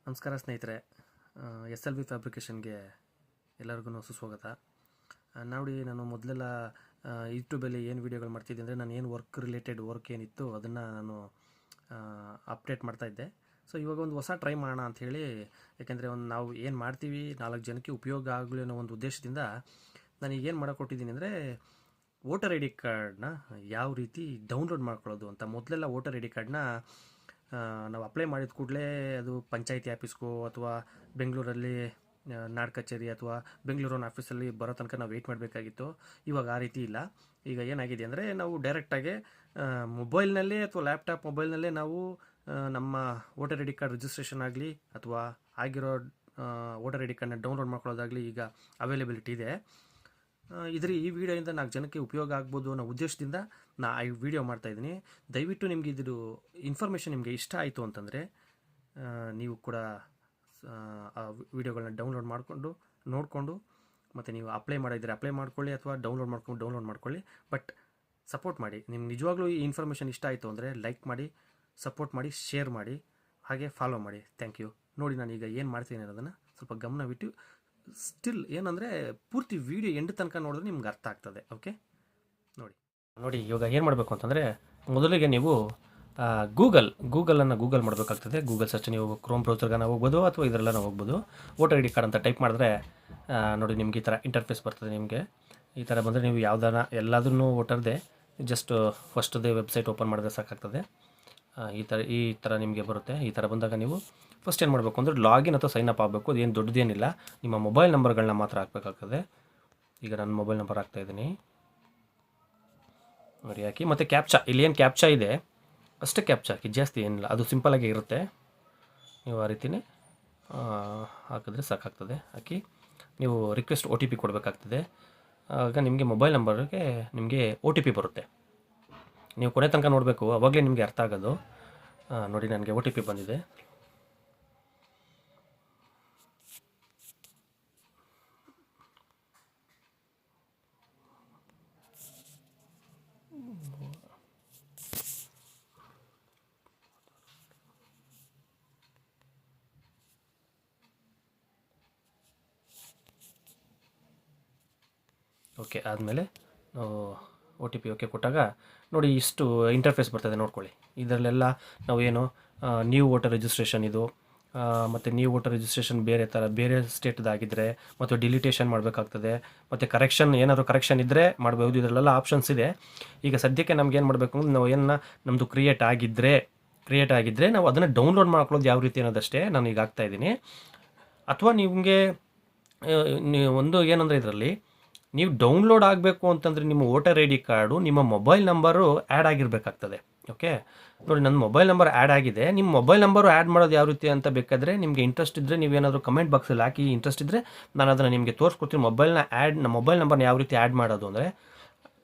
ನಮಸ್ಕಾರ ಸ್ನೇಹಿತರೆ, SLV ಫ್ಯಾಬ್ರಿಕೇಷನ್ಗೆ ಎಲ್ಲರಿಗೂ ಸುಸ್ವಾಗತ. ನೋಡಿ, ನಾನು ಮೊದಲೆಲ್ಲ ಯೂಟ್ಯೂಬಲ್ಲಿ ಏನು ವೀಡಿಯೋಗಳು ಮಾಡ್ತಿದ್ದೆ ಅಂದರೆ ನಾನು ಏನು ರಿಲೇಟೆಡ್ ವರ್ಕ್ ಏನಿತ್ತು ಅದನ್ನು ನಾನು ಅಪ್ಡೇಟ್ ಮಾಡ್ತಾಯಿದ್ದೆ. ಸೊ ಇವಾಗ ಒಂದು ಹೊಸ ಟ್ರೈ ಮಾಡೋಣ ಅಂಥೇಳಿ, ಯಾಕೆಂದರೆ ನಾವು ಏನು ಮಾಡ್ತೀವಿ 4 ಜನಕ್ಕೆ ಉಪಯೋಗ ಆಗಲಿ ಅನ್ನೋ ಒಂದು ಉದ್ದೇಶದಿಂದ ನಾನು ಏನು ಮಾಡೋಕ್ಕೊಟ್ಟಿದ್ದೀನಿ ಅಂದರೆ ವೋಟರ್ ಐ ಡಿ ಕಾರ್ಡ್ನ ಯಾವ ರೀತಿ ಡೌನ್ಲೋಡ್ ಮಾಡ್ಕೊಳ್ಳೋದು ಅಂತ. ಮೊದಲೆಲ್ಲ ವೋಟರ್ ಐ ಡಿ ಕಾರ್ಡ್ನ ನಾವು ಅಪ್ಲೈ ಮಾಡಿದ ಕೂಡಲೇ ಅದು ಪಂಚಾಯತಿ ಆಫೀಸ್ಗೋ ಅಥವಾ ಬೆಂಗಳೂರಲ್ಲಿ ನಾಡ್ ಕಚೇರಿ ಅಥವಾ ಬೆಂಗಳೂರಿನ ಆಫೀಸಲ್ಲಿ ಬರೋ ತನಕ ನಾವು ವೆಯ್ಟ್ ಮಾಡಬೇಕಾಗಿತ್ತು. ಇವಾಗ ಆ ರೀತಿ ಇಲ್ಲ. ಈಗ ಏನಾಗಿದೆ ಅಂದರೆ ನಾವು ಡೈರೆಕ್ಟಾಗಿ ಮೊಬೈಲ್ನಲ್ಲೇ ಅಥವಾ ಲ್ಯಾಪ್ಟಾಪ್ ಮೊಬೈಲ್ನಲ್ಲೇ ನಾವು ನಮ್ಮ voter I D card registration ಆಗಲಿ ಅಥವಾ ಆಗಿರೋ ವೋಟರ್ ಐ ಡಿ ಕಾರ್ಡ್ನ ಡೌನ್ಲೋಡ್ ಮಾಡ್ಕೊಳ್ಳೋದಾಗಲಿ ಈಗ ಅವೈಲೇಬಿಲಿಟಿ ಇದೆ. ಈ ವಿಡಿಯೋಯಿಂದ 4 ಜನಕ್ಕೆ ಉಪಯೋಗ ಆಗ್ಬೋದು ಅನ್ನೋ ಉದ್ದೇಶದಿಂದ ಈ ವಿಡಿಯೋ ಮಾಡ್ತಾಯಿದ್ದೀನಿ. ದಯವಿಟ್ಟು ನಿಮಗೆ ಇದು ಇನ್ಫಾರ್ಮೇಷನ್ ನಿಮಗೆ ಇಷ್ಟ ಆಯಿತು ಅಂತಂದರೆ ನೀವು ಕೂಡ ಆ ವಿಡಿಯೋಗಳನ್ನ ಡೌನ್ಲೋಡ್ ಮಾಡಿಕೊಂಡು ನೋಡಿಕೊಂಡು ಮತ್ತು ನೀವು ಅಪ್ಲೈ ಮಾಡ್ಕೊಳ್ಳಿ ಅಥವಾ ಡೌನ್ಲೋಡ್ ಮಾಡ್ಕೊಳ್ಳಿ. ಬಟ್ ಸಪೋರ್ಟ್ ಮಾಡಿ. ನಿಮ್ಗೆ ನಿಜವಾಗ್ಲೂ ಈ ಇನ್ಫಾರ್ಮೇಷನ್ ಇಷ್ಟ ಆಯಿತು ಅಂದರೆ ಲೈಕ್ ಮಾಡಿ, ಸಪೋರ್ಟ್ ಮಾಡಿ, ಶೇರ್ ಮಾಡಿ, ಹಾಗೆ ಫಾಲೋ ಮಾಡಿ. Thank you. ನೋಡಿ, ನಾನೀಗ ಏನು ಮಾಡ್ತೀನಿ ಅನ್ನೋದನ್ನು ಸ್ವಲ್ಪ ಗಮನವಿಟ್ಟು ಸ್ಟಿಲ್ ಏನಂದರೆ ಪೂರ್ತಿ ವಿಡಿಯೋ ಎಂಡ್ ತನಕ ನೋಡಿದ್ರೆ ನಿಮ್ಗೆ ಅರ್ಥ ಆಗ್ತದೆ. ಓಕೆ, ನೋಡಿ ಇವಾಗ ಏನು ಮಾಡಬೇಕು ಅಂತಂದರೆ ಮೊದಲಿಗೆ ನೀವು ಗೂಗಲ್ ಮಾಡಬೇಕಾಗ್ತದೆ. ಗೂಗಲ್ ಸರ್ಚ್ ನೀವು ಕ್ರೋಮ್ ಬ್ರೌಸರ್ಗೆ ಹೋಗ್ಬೋದು ಅಥವಾ ಇದರೆಲ್ಲ ಹೋಗ್ಬೋದು. ವೋಟರ್ ಐ ಡಿ ಕಾರ್ಡ್ ಅಂತ ಟೈಪ್ ಮಾಡಿದ್ರೆ ನೋಡಿ ನಿಮ್ಗೆ ಈ ಥರ ಇಂಟರ್ಫೇಸ್ ಬರ್ತದೆ. ನಿಮಗೆ ಈ ಥರ ಬಂದರೆ ನೀವು ಎಲ್ಲದನ್ನೂ ವೋಟರ್ದೆ ಜಸ್ಟ್ ಫಸ್ಟ್ದೇ ವೆಬ್ಸೈಟ್ ಓಪನ್ ಮಾಡಿದ್ರೆ ಸಾಕಾಗ್ತದೆ. ಈ ಥರ ನಿಮಗೆ ಬರುತ್ತೆ. ಈ ಥರ ಬಂದಾಗ ನೀವು ಫಸ್ಟ್ ಏನು ಮಾಡಬೇಕು ಅಂದರೆ ಲಾಗಿನ್ ಅಥವಾ ಸೈನ್ ಅಪ್ ಆಗಬೇಕು. ಅದೇನು ದೊಡ್ಡದೇನಿಲ್ಲ, ನಿಮ್ಮ ಮೊಬೈಲ್ ನಂಬರ್ಗಳನ್ನ ಮಾತ್ರ ಹಾಕಬೇಕಾಗ್ತದೆ. ಈಗ ನನ್ನ ಮೊಬೈಲ್ ನಂಬರ್ ಹಾಕ್ತಾಯಿದ್ದೀನಿ ನೋಡಿ, ಹಾಕಿ. ಮತ್ತು ಕ್ಯಾಪ್ಚಾ, ಇಲ್ಲೇನು ಕ್ಯಾಪ್ಚಾ ಇದೆ ಅಷ್ಟೇ ಕ್ಯಾಪ್ಚಾ ಹಾಕಿ, ಜಾಸ್ತಿ ಏನಿಲ್ಲ, ಅದು ಸಿಂಪಲಾಗಿ ಇರುತ್ತೆ. ನೀವು ಆ ರೀತಿಯೇ ಹಾಕಿದ್ರೆ ಸಾಕಾಗ್ತದೆ. ಹಾಕಿ ನೀವು ರಿಕ್ವೆಸ್ಟ್ OTP ಕೊಡಬೇಕಾಗ್ತದೆ. ಆಗ ನಿಮಗೆ ಮೊಬೈಲ್ ನಂಬರ್ಗೆ ನಿಮಗೆ OTP ಬರುತ್ತೆ. ನೀವು ಕೊನೆ ತನಕ ನೋಡಬೇಕು, ಆವಾಗಲೇ ನಿಮಗೆ ಅರ್ಥ ಆಗೋದು. ನೋಡಿ, ನನಗೆ OTP ಬಂದಿದೆ. ಓಕೆ, ಆದಮೇಲೆ ನಾವು OTP ಓಕೆ ಕೊಟ್ಟಾಗ ನೋಡಿ ಇಷ್ಟು ಇಂಟರ್ಫೇಸ್ ಬರ್ತದೆ. ನೋಡ್ಕೊಳ್ಳಿ, ಇದರಲ್ಲೆಲ್ಲ ನಾವೇನು ನ್ಯೂ ವೋಟರ್ ರಿಜಿಸ್ಟ್ರೇಷನ್ ಇದು, ಮತ್ತು ನ್ಯೂ ವೋಟರ್ ರಿಜಿಸ್ಟ್ರೇಷನ್ ಬೇರೆ ಸ್ಟೇಟ್ದಾಗಿದ್ದರೆ ಮತ್ತು ಡಿಲಿಟೇಷನ್ ಮಾಡಬೇಕಾಗ್ತದೆ. ಮತ್ತು ಏನಾದರೂ ಕರೆಕ್ಷನ್ ಇದ್ದರೆ ಮಾಡ್ಬೋದು. ಇದರಲ್ಲೆಲ್ಲ ಆಪ್ಷನ್ಸ್ ಇದೆ. ಈಗ ಸದ್ಯಕ್ಕೆ ನಮ್ಗೆ ಏನು ಮಾಡಬೇಕು ಅಂದ್ರೆ ನಾವು ನಮ್ಮದು ಕ್ರಿಯೇಟ್ ಆಗಿದ್ದರೆ ನಾವು ಅದನ್ನು ಡೌನ್ಲೋಡ್ ಮಾಡ್ಕೊಳ್ಳೋದು ಯಾವ ರೀತಿ ಅನ್ನೋದಷ್ಟೇ ನಾನು ಈಗ ಹಾಕ್ತಾಯಿದ್ದೀನಿ. ಅಥವಾ ನಿಮಗೆ ಒಂದು ಏನಂದರೆ ಇದರಲ್ಲಿ ನೀವು ಡೌನ್ಲೋಡ್ ಆಗಬೇಕು ಅಂತಂದರೆ ನಿಮ್ಮ ವೋಟರ್ ಐ ಡಿ ಕಾರ್ಡು ನಿಮ್ಮ ಮೊಬೈಲ್ ನಂಬರು ಆ್ಯಡ್ ಆಗಿರಬೇಕಾಗ್ತದೆ. ಓಕೆ, ನೋಡಿ, ನನ್ನ ಮೊಬೈಲ್ ನಂಬರ್ ಆ್ಯಡ್ ಆಗಿದೆ. ನಿಮ್ಮ ಮೊಬೈಲ್ ನಂಬರು ಆ್ಯಡ್ ಮಾಡೋದು ಯಾವ ರೀತಿ ಅಂತ ಬೇಕಾದರೆ ನಿಮಗೆ ಇಂಟ್ರೆಸ್ಟ್ ಇದ್ದರೆ ನೀವೇನಾದರೂ ಕಮೆಂಟ್ ಬಾಕ್ಸಲ್ಲಿ ಹಾಕಿ. ಇಂಟ್ರೆಸ್ಟ್ ಇದ್ದರೆ ನಾನು ಅದನ್ನು ನಿಮಗೆ ತೋರಿಸ್ಕೊಡ್ತೀನಿ. ನಮ್ಮ ಮೊಬೈಲ್ ನಂಬರ್ನ ಯಾವ ರೀತಿ ಆ್ಯಡ್ ಮಾಡೋದು ಅಂದರೆ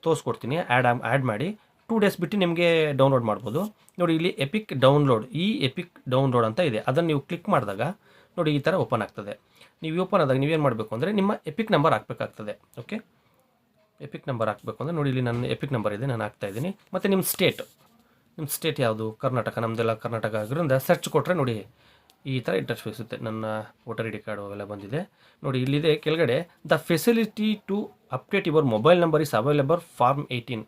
ತೋರಿಸ್ಕೊಡ್ತೀನಿ. ಆ್ಯಡ್ ಮಾಡಿ 2 ಡೇಸ್ ಬಿಟ್ಟು ನಿಮಗೆ ಡೌನ್ಲೋಡ್ ಮಾಡ್ಬೋದು. ನೋಡಿ, ಇಲ್ಲಿ ಎಪಿಕ್ ಡೌನ್ಲೋಡ್ ಅಂತ ಇದೆ. ಅದನ್ನು ನೀವು ಕ್ಲಿಕ್ ಮಾಡಿದಾಗ ನೋಡಿ ಈ ಥರ ಓಪನ್ ಆಗ್ತದೆ. ನೀವು ಓಪನ್ ಆದಾಗ ನೀವೇನು ಮಾಡಬೇಕು ಅಂದರೆ ನಿಮ್ಮ ಎಪಿಕ್ ನಂಬರ್ ಹಾಕಬೇಕಾಗ್ತದೆ. ಓಕೆ, ಎಪಿಕ್ ನಂಬರ್ ಹಾಕಬೇಕು ಅಂದರೆ ನೋಡಿ, ಇಲ್ಲಿ ನನ್ನ ಎಪಿಕ್ ನಂಬರ್ ಇದೆ, ನಾನು ಹಾಕ್ತಾಯಿದ್ದೀನಿ. ಮತ್ತು ನಿಮ್ಮ ಸ್ಟೇಟ್ ಯಾವುದು? ಕರ್ನಾಟಕ. ನಮ್ಮದೆಲ್ಲ ಕರ್ನಾಟಕ ಆಗಿರೋದ್ರಿಂದ ಸರ್ಚ್ ಕೊಟ್ಟರೆ ನೋಡಿ ಈ ಥರ ಇಂಟರ್ಫೇಸ್ ಇರುತ್ತೆ. ನನ್ನ ವೋಟರ್ ಐ ಡಿ ಕಾರ್ಡು ಅವೆಲ್ಲ ಬಂದಿದೆ. ನೋಡಿ, ಇಲ್ಲಿದೆ ಕೆಳಗಡೆ the facility to update your mobile number is available form 18.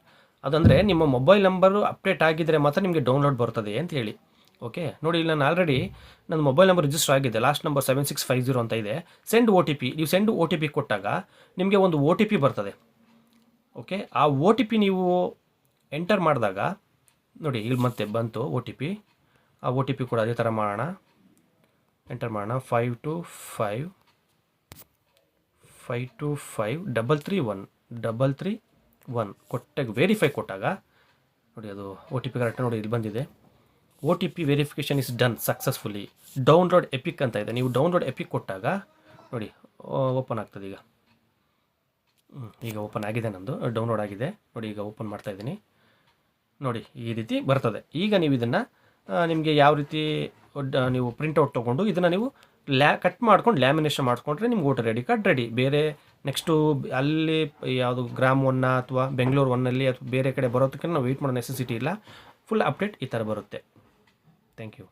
ಅದಂದರೆ ನಿಮ್ಮ ಮೊಬೈಲ್ ನಂಬರು ಅಪ್ಡೇಟ್ ಆಗಿದ್ದರೆ ಮಾತ್ರ ನಿಮಗೆ ಡೌನ್ಲೋಡ್ ಬರ್ತದೆ ಅಂತ ಹೇಳಿ. ಓಕೆ, ನೋಡಿ, ಇಲ್ಲಿ ನಾನು ಆಲ್ರೆಡಿ ನನ್ನ ಮೊಬೈಲ್ ನಂಬರ್ ರಿಜಿಸ್ಟರ್ ಆಗಿದೆ. ಲಾಸ್ಟ್ ನಂಬರ್ 7650 ಅಂತ ಇದೆ. Send OTP. ನೀವು ಸೆಂಡ್ OTP ಕೊಟ್ಟಾಗ ನಿಮಗೆ ಒಂದು OTP ಬರ್ತದೆ. ಓಕೆ, ಆ OTP ನೀವು ಎಂಟರ್ ಮಾಡಿದಾಗ ನೋಡಿ ಇಲ್ಲಿ ಮತ್ತೆ ಬಂತು OTP. ಆ OTP ಕೂಡ ಅದೇ ಥರ ಮಾಡೋಣ, ಎಂಟರ್ ಮಾಡೋಣ. 525331 ಕೊಟ್ಟಾಗ ವೆರಿಫೈ ಕೊಟ್ಟಾಗ ನೋಡಿ ಅದು OTP ಕರೆಕ್ಟ್. ನೋಡಿ, ಇಲ್ಲಿ ಬಂದಿದೆ. OTP verification is done successfully. Download EPIC ಅಂತ ಇದೆ. ನೀವು ಡೌನ್ಲೋಡ್ ಎಪಿಕ್ ಕೊಟ್ಟಾಗ ನೋಡಿ ಓಪನ್ ಆಗ್ತದೆ. ಈಗ ಓಪನ್ ಆಗಿದೆ, ನಂದು ಡೌನ್ಲೋಡ್ ಆಗಿದೆ. ನೋಡಿ, ಈಗ ಓಪನ್ ಮಾಡ್ತಾಯಿದ್ದೀನಿ. ನೋಡಿ ಈ ರೀತಿ ಬರ್ತದೆ. ಈಗ ನೀವು ಇದನ್ನು ನಿಮಗೆ ಯಾವ ರೀತಿ ನೀವು ಪ್ರಿಂಟೌಟ್ ತೊಗೊಂಡು ಇದನ್ನು ನೀವು ಕಟ್ ಮಾಡ್ಕೊಂಡು ಲ್ಯಾಮಿನೇಷನ್ ಮಾಡಿಕೊಂಡ್ರೆ ನಿಮ್ಗೆ voter I D card ready. ಬೇರೆ ನೆಕ್ಸ್ಟು ಅಲ್ಲಿ ಯಾವುದು ಗ್ರಾಮ್ 1 ಅಥವಾ ಬೆಂಗಳೂರು 1 ಅಥವಾ ಬೇರೆ ಕಡೆ ಬರೋದಕ್ಕೆ ನಾವು ವೆಯ್ಟ್ ಮಾಡೋ ನೆಸೆಸಿಟಿ ಇಲ್ಲ. ಫುಲ್ ಅಪ್ಡೇಟ್ ಈ ಥರ ಬರುತ್ತೆ. Thank you.